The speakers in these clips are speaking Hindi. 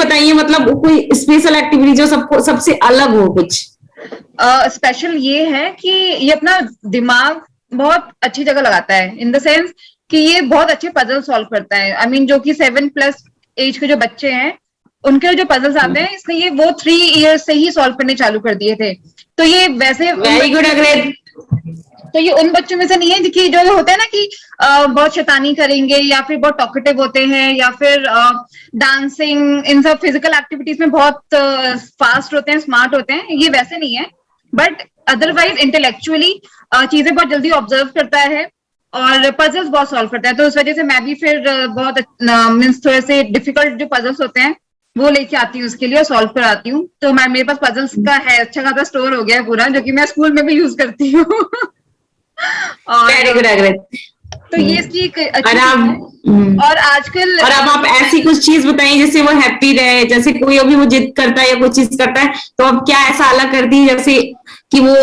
बताइए, मतलब कोई स्पेशल एक्टिविटी जो सबको सबसे अलग हो कुछ। स्पेशल ये है कि ये अपना दिमाग बहुत अच्छी जगह लगाता है, इन द सेंस कि ये बहुत अच्छे पजल सॉल्व करता है। आई मीन जो कि 7+ एज के जो बच्चे हैं उनके जो पजल्स आते हैं, इसने ये वो 3 इयर्स से ही सॉल्व करने चालू कर दिए थे। तो ये वैसे वेरी गुड अग्रेड। तो ये उन बच्चों में से नहीं है कि जो होते हैं ना कि बहुत शैतानी करेंगे या फिर बहुत टॉकेटिव होते हैं या फिर डांसिंग, इन सब फिजिकल एक्टिविटीज में बहुत फास्ट होते हैं, स्मार्ट होते हैं। ये वैसे नहीं है, बट अदरवाइज इंटेलेक्चुअली चीजें बहुत जल्दी ऑब्जर्व करता है और पजल्स बहुत सॉल्व करता है। तो उस वजह से मैं भी फिर बहुत मीन्स थोड़े से डिफिकल्ट जो पजल्स होते हैं वो लेके आती हूँ उसके लिए और सॉल्व कराती हूँ। तो मेरे पास पजल्स का है अच्छा खासा स्टोर हो गया है पूरा, जो कि मैं स्कूल में भी यूज करती हूँ। Very good agreed. तो ये इसकी एक अच्छी और आजकल और अब आप ऐसी कुछ चीज बताइए जिससे वो हैप्पी रहे। जैसे कोई अभी वो जिद करता है या कोई चीज करता है, तो अब क्या ऐसा अलग करती है जैसे कि वो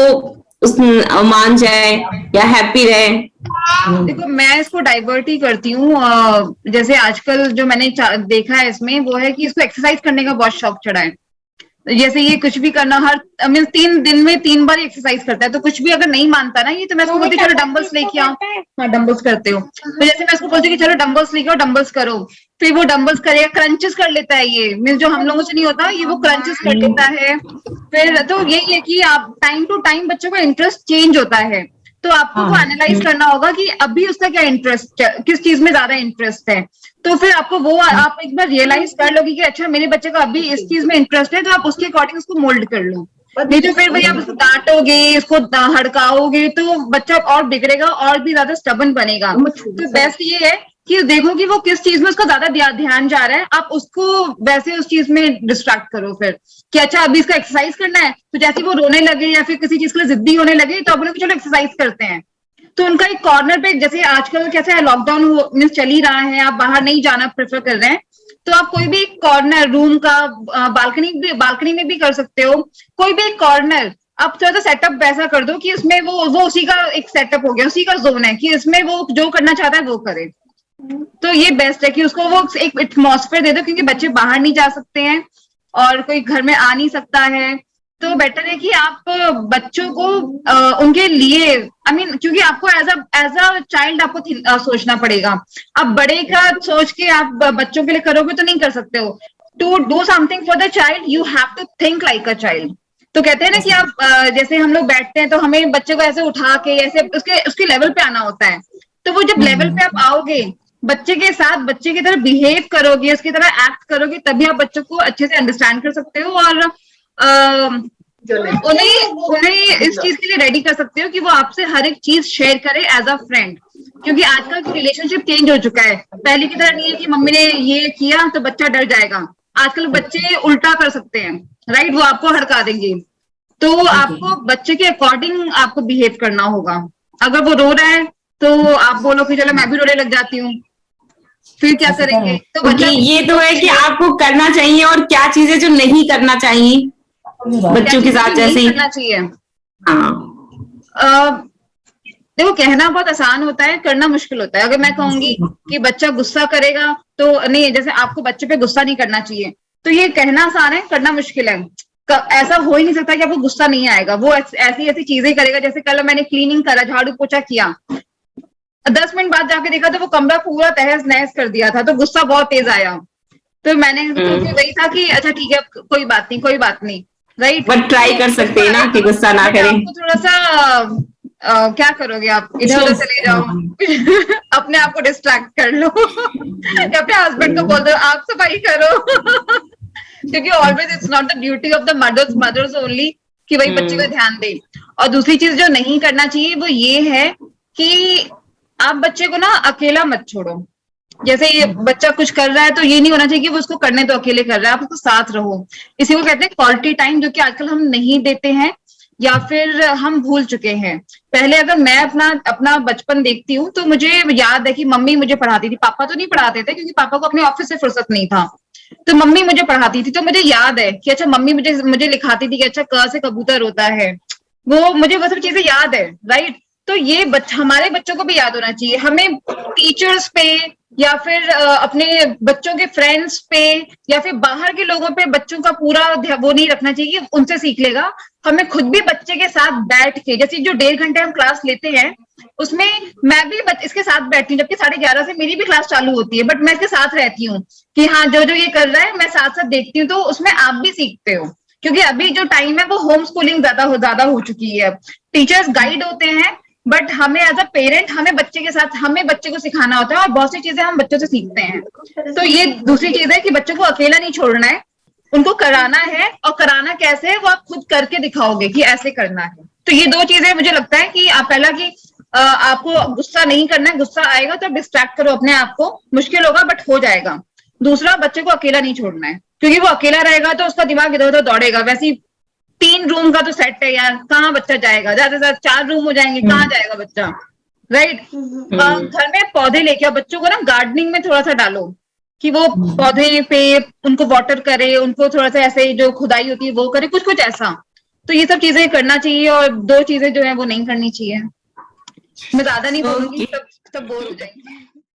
उस मान जाए या हैप्पी रहे। देखो मैं इसको डाइवर्ट ही करती हूँ। जैसे आजकल जो मैंने देखा है इसमें वो है कि इसको एक्सरसाइज करने का बहुत शौक चढ़ा है। जैसे ये कुछ भी करना, हर मीन 3 दिन में 3 बार एक्सरसाइज करता है। तो कुछ भी अगर नहीं मानता ना ये, तो मैं इसको बोलती हूँ चलो डंबल्स लेके आओ। हाँ डंबल्स करते हो, तो जैसे मैं इसको बोलती हूँ कि चलो डंबल्स लेके आओ, डंबल्स करो। फिर वो डंबल्स करेगा, क्रंचेस कर लेता है। ये मीन जो हम लोगों से नहीं होता, ये वो क्रंचेस कर लेता है। फिर तो यही है कि आप टाइम टू टाइम बच्चों का इंटरेस्ट चेंज होता है। तो आपको वो एनालाइज करना होगा कि अभी उसका क्या इंटरेस्ट, किस चीज में ज्यादा इंटरेस्ट है। तो फिर आपको वो आप एक बार रियलाइज कर लोगे कि अच्छा मेरे बच्चे का अभी इस चीज में इंटरेस्ट है, तो आप उसके अकॉर्डिंग उसको मोल्ड कर लो। नहीं तो फिर भाई आप उसको डांटोगे, इसको हड़काओगे, तो बच्चा और बिगड़ेगा और भी ज्यादा स्टबन बनेगा। तो बेस्ट ये है कि देखो कि वो किस चीज में उसका ज्यादा ध्यान जा रहा है, आप उसको वैसे उस चीज में डिस्ट्रैक्ट करो। फिर कि अच्छा अभी इसका एक्सरसाइज करना है, तो जैसे वो रोने लगे या फिर किसी चीज के लिए जिद्दी होने लगे, तो आप लोग चलो एक्सरसाइज करते हैं। तो उनका एक कॉर्नर पे, जैसे आजकल कैसे है लॉकडाउन मीन्स चल ही रहा है, आप बाहर नहीं जाना प्रेफर कर रहे हैं, तो आप कोई भी एक कॉर्नर रूम का, बालकनी में भी कर सकते हो। कोई भी एक कॉर्नर आप थोड़ा सा सेटअप वैसा कर दो कि उसमें वो उसी का एक सेटअप हो गया, उसी का जोन है कि इसमें वो जो करना चाहता है वो करे। तो ये बेस्ट है कि उसको वो एक एटमॉस्फेयर दे दो, क्योंकि बच्चे बाहर नहीं जा सकते हैं और कोई घर में आ नहीं सकता है। तो बेटर है कि आप बच्चों को उनके लिए आई मीन क्योंकि आपको एज अ चाइल्ड आपको सोचना पड़ेगा। आप बड़े का सोच के आप बच्चों के लिए करोगे तो नहीं कर सकते हो। To do something for the child you have to think like a child. तो कहते हैं ना कि आप जैसे हम लोग बैठते हैं तो हमें बच्चे को ऐसे उठा के ऐसे उसके लेवल पे आना होता है। तो वो जब लेवल पे आप आओगे, बच्चे के साथ बच्चे की तरह बिहेव करोगे, उसकी तरह एक्ट करोगे, तभी आप बच्चों को अच्छे से अंडरस्टैंड कर सकते हो और उन्हें इस चीज के लिए रेडी कर सकते हो कि वो आपसे हर एक चीज शेयर करे एज अ फ्रेंड। क्योंकि आजकल की रिलेशनशिप चेंज हो चुका है, पहले की तरह नहीं है कि मम्मी ने ये किया तो बच्चा डर जाएगा। आजकल बच्चे उल्टा कर सकते हैं, राइट, वो आपको हड़का देंगे। तो आपको बच्चे के अकॉर्डिंग आपको बिहेव करना होगा। अगर वो रो रहा है तो आप बोलो कि चलो मैं भी रोने लग जाती हूँ, फिर क्या करेंगे। तो बच्चा ये तो है कि आपको करना चाहिए और क्या चीजें जो नहीं करना चाहिए बच्चों के साथ जैसे ही करना चाहिए। हाँ देखो कहना बहुत आसान होता है, करना मुश्किल होता है। अगर मैं कहूंगी कि बच्चा गुस्सा करेगा तो नहीं, जैसे आपको बच्चे पे गुस्सा नहीं करना चाहिए, तो ये कहना आसान है, करना मुश्किल है। ऐसा हो ही नहीं सकता कि आपको गुस्सा नहीं आएगा। वो ऐसी ऐसी चीजें करेगा। जैसे कल मैंने क्लीनिंग करा, झाड़ू पोछा किया, 10 मिनट बाद जाके देखा तो वो कमरा पूरा तहस नहस कर दिया था, तो गुस्सा बहुत तेज आया। तो मैंने तो वही था कि अच्छा ठीक है कोई बात नहीं, कोई बात नहीं, राइट। बट ट्राई कर सकते हैं ना कि गुस्सा ना करें। आपको थोड़ा सा क्या करोगे आप, इधर उधर चले जाओ, अपने आप को डिस्ट्रैक्ट कर लो या अपने हस्बैंड को बोल दो आप सफाई करो क्योंकि always it's not the duty of the mothers only कि वही बच्चे का ध्यान दे। और दूसरी चीज जो नहीं करना चाहिए वो ये है कि आप बच्चे को ना अकेला मत छोड़ो। जैसे ये बच्चा कुछ कर रहा है तो ये नहीं होना चाहिए कि वो उसको करने तो अकेले कर रहा है, आप उसको साथ रहो। इसी को कहते हैं क्वालिटी टाइम, जो कि आजकल हम नहीं देते हैं या फिर हम भूल चुके हैं। पहले अगर मैं अपना बचपन देखती हूँ तो मुझे याद है कि मम्मी मुझे पढ़ाती थी, पापा तो नहीं पढ़ाते थे क्योंकि पापा को अपने ऑफिस से फुर्सत नहीं था। तो मम्मी मुझे पढ़ाती थी, तो मुझे याद है कि अच्छा मम्मी मुझे लिखाती थी कि अच्छा क से कबूतर होता है। वो मुझे वो सब चीजें याद है, राइट। तो ये हमारे बच्चों को भी याद होना चाहिए। हमें टीचर्स पे या फिर अपने बच्चों के फ्रेंड्स पे या फिर बाहर के लोगों पे बच्चों का पूरा वो नहीं रखना चाहिए कि उनसे सीख लेगा। हमें खुद भी बच्चे के साथ बैठ के, जैसे जो 1.5 घंटे हम क्लास लेते हैं उसमें मैं भी इसके साथ बैठती हूँ, जबकि 11:30 से मेरी भी क्लास चालू होती है, बट मैं इसके साथ रहती हूँ कि हाँ जो जो ये कर रहा है मैं साथ साथ देखती हूँ, तो उसमें आप भी सीखते हो। क्योंकि अभी जो टाइम है वो होम स्कूलिंग ज्यादा हो चुकी है। टीचर्स गाइड होते हैं, बट हमें एज अ पेरेंट हमें बच्चे के साथ हमें बच्चे को सिखाना होता है, और बहुत सी चीजें हम बच्चों से सीखते हैं। तो ये दूसरी चीज है कि बच्चों को अकेला नहीं छोड़ना है, उनको कराना है, और कराना कैसे है वो आप खुद करके दिखाओगे कि ऐसे करना है। तो ये 2 चीजें मुझे लगता है कि आप पहला कि आपको गुस्सा नहीं करना है, गुस्सा आएगा तो डिस्ट्रैक्ट करो अपने आप को, मुश्किल होगा बट हो जाएगा। दूसरा, बच्चे को अकेला नहीं छोड़ना है, क्योंकि वो अकेला रहेगा तो उसका दिमाग इधर उधर दौड़ेगा। वैसे 3 रूम का तो सेट है यार, कहाँ बच्चा जाएगा, ज्यादा से ज्यादा 4 रूम हो जाएंगे, कहाँ जाएगा बच्चा, राइट। घर में पौधे लेके आओ, बच्चों को ना गार्डनिंग में थोड़ा सा डालो कि वो पौधे पे उनको वाटर करे, उनको थोड़ा सा ऐसे जो खुदाई होती है वो करे, कुछ कुछ ऐसा। तो ये सब चीजें करना चाहिए, और 2 चीजें जो है वो नहीं करनी चाहिए। मैं ज्यादा नहीं बोलूंगी, सब बोर हो जाएंगे।